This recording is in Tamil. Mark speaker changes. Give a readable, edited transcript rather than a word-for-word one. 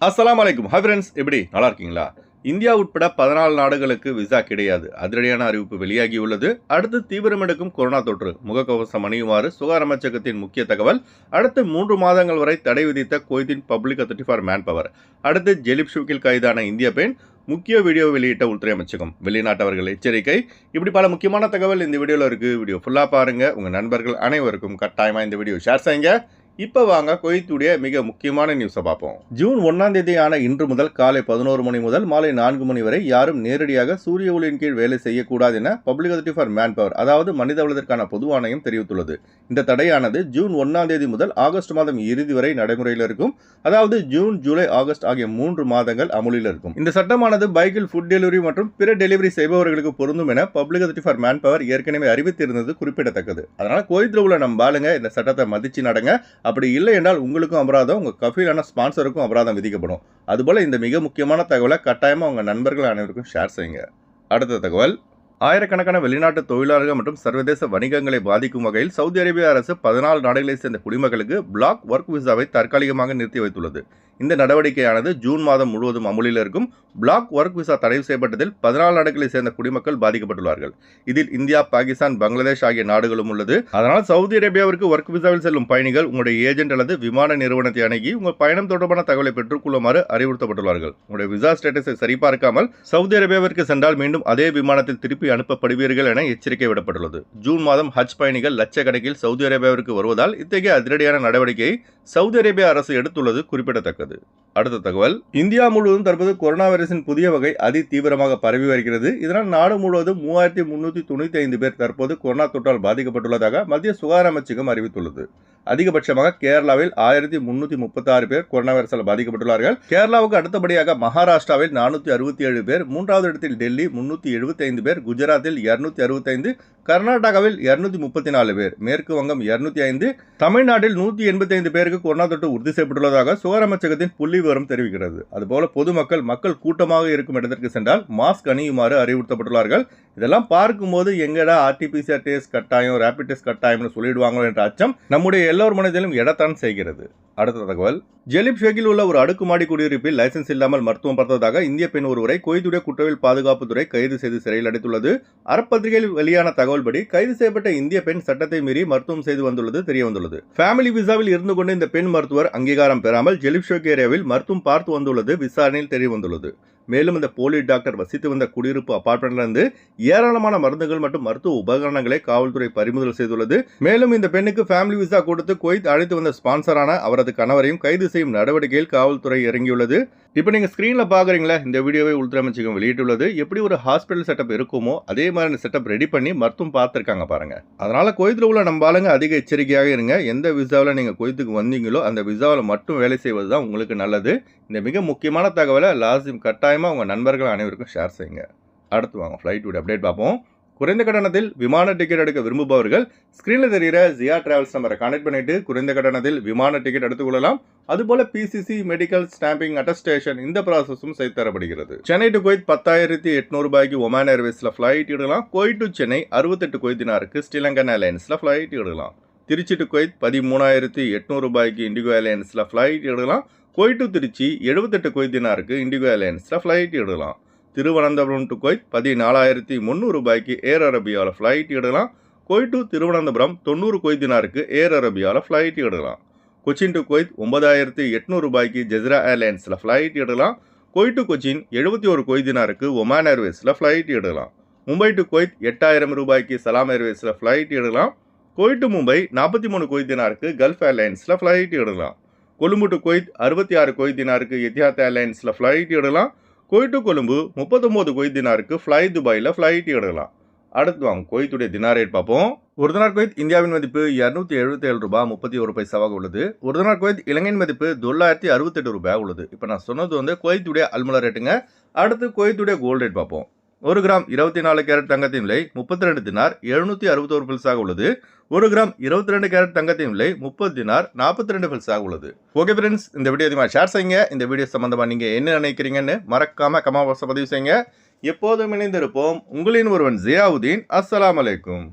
Speaker 1: அஸ்ஸலாமு அலைக்கும். ஹாய் ஃப்ரெண்ட்ஸ், எப்படி நல்லா இருக்கீங்களா? இந்தியா உட்பட 14 நாடுகளுக்கு விசா கிடையாது. அதிரடியான அறிவிப்பு வெளியாகியுள்ளது. அடுத்து தீவிரமெடுக்கும் கொரோனா தொற்று. முகக்கவசம் அணியுமாறு சுகாதார அமைச்சகத்தின் முக்கிய தகவல். அடுத்து 3 மாதங்கள் வரை தடை விதித்த குவைத்தின் public authority for manpower. அடுத்து ஜெலிப் ஷூக்கில் கைதான இந்திய பெண். முக்கிய வீடியோ வெளியிட்ட உள்துறை அமைச்சகம். வெளிநாட்டவர்கள் எச்சரிக்கை. இப்படி பல முக்கியமான தகவல் இந்த வீடியோவில் இருக்குது. வீடியோ ஃபுல்லாக பாருங்கள். உங்கள் நண்பர்கள் அனைவருக்கும் கட்டாயமாக இந்த வீடியோ ஷேர் செய்யுங்க. இப்போ வாங்க குவைத்துடைய மிக முக்கியமான நியூஸை பார்ப்போம். ஜூன் 1ஆம் தேதியான இன்று முதல் காலை 11 மணி முதல் மாலை 4 மணி வரை யாரும் நேரடியாக சூரிய ஒளியின் கீழ் வேலை செய்யக்கூடாது என public authority for man power, அதாவது மனித வளத்திற்கான பொது ஆணையம் தெரிவித்துள்ளது. இந்த தடையானது ஜூன் 1ஆம் தேதி முதல் ஆகஸ்ட் மாதம் இறுதி வரை நடைமுறையில் இருக்கும். அதாவது ஜூன், ஜூலை, ஆகஸ்ட் ஆகிய 3 மாதங்கள் அமுலில் இருக்கும். இந்த சட்டமானது பைக்கில் ஃபுட் டெலிவரி மற்றும் பிற டெலிவரி செய்பவர்களுக்கு பொருந்தும் என public authority for man power ஏற்கனவே அறிவித்திருந்தது குறிப்பிடத்தக்கது. அதனால் குவைத்தில் உள்ள நம்ம ஆளுங்க இந்த சட்டத்தை மதிச்சு நடங்க. அப்படி இல்லை என்றால் உங்களுக்கும் அபராதம், உங்கள் கஃபீலான ஸ்பான்சருக்கும் அபராதம் விதிக்கப்படும். அதுபோல் இந்த மிக முக்கியமான தகவலை கட்டாயமாக உங்கள் நண்பர்கள் அனைவருக்கும் ஷேர் செய்யுங்க. அடுத்த தகவல், ஆயிரக்கணக்கான வெளிநாட்டு தொழிலாளர்கள் மற்றும் சர்வதேச வணிகங்களை பாதிக்கும் வகையில் சவுதி அரேபிய அரசு 14 நாடுகளைச் சேர்ந்த குடிமக்களுக்கு பிளாக் ஒர்க் விசாவை தற்காலிகமாக நிறுத்தி வைத்துள்ளது. இந்த நடவடிக்கையானது ஜூன் மாதம் முழுவதும் அமுலில் இருக்கும். பிளாக் ஒர்க் விசா தடை செய்யப்பட்டதில் 14 நாடுகளைச் சேர்ந்த குடிமக்கள் பாதிக்கப்பட்டுள்ளார்கள். இதில் இந்தியா, பாகிஸ்தான், பங்களாதேஷ் ஆகிய நாடுகளும் உள்ளது. அதனால் சவுதி அரேபியாவிற்கு ஒர்க் விசாவில் செல்லும் பயணிகள் உங்களுடைய ஏஜென்ட் அல்லது விமான நிறுவனத்தை அணுகி உங்கள் பயணம் தொடர்பான தகவலை பெற்றுக்கொள்ளுமாறு அறிவுறுத்தப்பட்டுள்ளார்கள். உங்களுடைய விசா ஸ்டேட்டஸை சரிபார்க்காமல் சவுதி அரேபியாவிற்கு சென்றால் மீண்டும் அதே விமானத்தில் திருப்பி அனுப்பப்படுவீர்கள் என எச்சரிக்கை விடப்பட்டுள்ளது. ஜூன் மாதம் ஹஜ் பயணிகள் லட்சக்கணக்கில் சவுதி அரேபியாவிற்கு வருவதால் இத்தகைய அதிரடியான நடவடிக்கையை சவுதி அரேபியா அரசு எடுத்துள்ளது குறிப்பிடத்தக்கது. அடுத்த தகவல், இந்தியா முழுவதும் தற்போது கொரோனா வைரஸின் புதிய வகை அதி தீவிரமாக பரவி வருகிறது. இதனால் நாடு முழுவதும் 3395 பேர் தற்போது கொரோனா தொற்றால் பாதிக்கப்பட்டுள்ளதாக மத்திய சுகாதார அமைச்சகம் அறிவித்துள்ளது. அதிகபட்சமாக கேரளாவில் 1336 பேர் கொரோனா வைரஸால் பாதிக்கப்பட்டுள்ளார்கள். கேரளாவுக்கு அடுத்தபடியாக மகாராஷ்டிராவில் 467 பேர், 3வது இடத்தில் டெல்லி 375 பேர், குஜராத்தில் 265, கர்நாடகாவில் 234 பேர், மேற்கு வங்கம் 205, தமிழ்நாட்டில் 185 பேருக்கு கொரோனா தொற்று உறுதி செய்யப்பட்டுள்ளதாக சுகாதார அமைச்சகத்தின் புள்ளி விவரம் தெரிவிக்கிறது. அதுபோல பொதுமக்கள் மக்கள் கூட்டமாக இருக்கும் இடத்திற்கு சென்றால் மாஸ்க் அணியுமாறு அறிவுறுத்தப்பட்டுள்ளார்கள். இதெல்லாம் பார்க்கும்போது எங்கடா ஆர்டிபிசிஆர் டெஸ்ட் கட்டாயம், ரேபிட் டெஸ்ட் கட்டாயம்னு சொல்லிடுவாங்களோ என்ற அச்சம் நம்முடைய எல்லோர் மனதிலும் எடத்தான் செய்கிறது. அடுத்த தகவல், ஜெலிப் ஷேக்கில் உள்ள ஒரு அடுக்குமாடி குடியிருப்பில் லைசன்ஸ் இல்லாமல் மருத்துவம் பார்த்ததாக இந்திய பெண் ஒருவரை குவைத்துடைய குற்றவியல் பாதுகாப்புத்துறை கைது செய்து சிறையில் அடைத்துள்ளது. அரப்பத்திரிகையில் வெளியான தகவல்படி கைது செய்யப்பட்ட இந்திய பெண் சட்டத்தை மீறி மருத்துவம் செய்து வந்துள்ளது தெரியவந்துள்ளது. ஃபேமிலி விசாவில் இருந்து கொண்டு இந்த பெண் மருத்துவர் அங்கீகாரம் பெறாமல் ஜெலிப் ஷேக் ஏரியாவில் மருத்துவம் பார்த்து வந்துள்ளது விசாரணையில் தெரியவந்துள்ளது. மேலும் இந்த போலி டாக்டர் வசித்து வந்த குடியிருப்பு அபார்ட்மெண்ட்லிருந்து ஏராளமான மருந்துகள் மற்றும் மருத்துவ உபகரணங்களை காவல்துறை பறிமுதல் செய்துள்ளது. மேலும் இந்த பெண்ணுக்கு ஃபேமிலி விசா கொடுத்து குவைத் அழைத்து வந்த ஸ்பான்சரான அவரது கணவரையும் கைது செய்யும் நடவடிக்கையில் காவல்துறை இறங்கியுள்ளது. இப்போ நீங்க ஸ்கிரீன்ல பாக்குறீங்களா, இந்த வீடியோவை உள்துறை அமைச்சகம் வெளியிட்டுள்ளது. எப்படி ஒரு ஹாஸ்பிட்டல் செட்டப் இருக்குமோ அதே மாதிரி செட்டப் ரெடி பண்ணி மருத்துவம் பார்த்திருக்காங்க பாருங்க. அதனால குவைத்தில் உள்ள நம்ம ஆளுங்க அதிக எச்சரிக்கையாக இருங்க. எந்த விசாவில் நீங்க குவைத்துக்கு வந்தீங்களோ அந்த விசாவில் மட்டும் வேலை செய்வதுதான் உங்களுக்கு நல்லது. இந்த மிக முக்கியமான தகவலை லாசிம் கட்டாயமாக உங்கள் நண்பர்கள் அனைவருக்கும் ஷேர் செய்யுங்க. அடுத்து வாங்க ஃப்ளைட் அப்டேட் பார்ப்போம். குறைந்த கட்டணத்தில் விமான டிக்கெட் எடுக்க விரும்புபவர்கள் ஸ்கிரீனில் தெரிகிற ஜியா டிராவல்ஸ் நம்பரை கான்டெக்ட் பண்ணிட்டு குறைந்த கட்டணத்தில் விமான டிக்கெட் எடுத்துக்கொள்ளலாம். அதுபோல பிசிசி, மெடிக்கல், ஸ்டாம்பிங், அட்டஸ்டேஷன் இந்த ப்ராசஸும் செய்து தரப்படுகிறது. சென்னை டு குவைத் 10,800 ரூபாய்க்கு ஒமான் ஏர்வேஸில் ஃப்ளைட் எடுக்கலாம். குவைத் டு சென்னை 68 குவைத் தினாருக்கு ஸ்ரீலங்கன் ஏர்லைன்ஸில் ஃப்ளைட் எடுக்கலாம். திருச்சி டு குவைத் 13,800 ரூபாய்க்கு இண்டிகோ ஏர்லைன்ஸில் ஃப்ளைட் எடுக்கலாம். குவைத் டு திருச்சி 78 குவைத் தினாருக்கு இண்டிகோ ஏர்லைன்ஸில் ஃப்ளைட் எடுக்கலாம். திருவனந்தபுரம் டு குவைத் 14,300 ரூபாய்க்கு ஏர் அரேபியாவில் ஃப்ளைட் எடுக்கலாம். குவைத் டு திருவனந்தபுரம் 90 குவைத் தினாருக்கு ஏர் அரேபியாவில் ஃப்ளைட் எடுக்கலாம். கொச்சின் டு குவைத் 9,800 ரூபாய்க்கு ஜெஸ்ரா ஏர்லைன்ஸில் ஃப்ளைட் எடுக்கலாம். குவைத் டு கொச்சின் 71 குவைத் தினாருக்கு ஒமான் ஏர்வேஸில் ஃப்ளைட் எடுக்கலாம். மும்பை டு குவைத் 8,000 ரூபாய்க்கு சலாம் ஏர்வேஸில் ஃப்ளைட் எடுக்கலாம். குவைத் டு மும்பை 43 குவைத் தினாருக்கு கல்ஃப் ஏர்லைன்ஸில் ஃப்ளைட் எடுக்கலாம். கொழும்பு டு குவைத் 66 குவைத் தினாருக்கு எத்திஹாத் ஏர்லைன்ஸில் ஃப்ளைட் எடுக்கலாம். குவைத் டு கொழும்பு 39 குவைத் தினாருக்கு ஃப்ளை துபாயில் ஃப்ளைட் எடுக்கலாம். அடுத்து வாங்க குவைத்துடைய தினார் ரேட் பார்ப்போம். ஒரு தினார் குவைத் இந்தியாவின் மதிப்பு 277 ரூபாய் 31 பைசாவாக உள்ளது. ஒரு தினார் குவைத் இலங்கையின் மதிப்பு 968 ரூபாய் உள்ளது. இப்போ நான் சொன்னது குவைத்துடைய அல்முலா ரேட்டுங்க. அடுத்து குவைத்துடைய கோல்டு ரேட் பார்ப்போம். 1 கிராம் 24 கேரட் தங்கத்தின் விலை 32 தினார் 761 பில்ஸாக உள்ளது. 1 கிராம் 22 கேரட் தங்கத்தின் விலை 30 தினார் 42 பில்ஸாக உள்ளது. ஓகே ஃப்ரெண்ட்ஸ், இந்த வீடியோ அதிகமாக ஷேர் செய்யுங்க. இந்த வீடியோ சம்பந்தமாக நீங்கள் என்ன நினைக்கிறீங்கன்னு மறக்காம கமெண்ட் பாக்ஸில் பதிவு செய்யுங்க. எப்போதும் இணைந்திருப்போம். உங்களின் ஒருவன் ஜியாவுதீன். அஸ்ஸலாமு அலைக்கும்.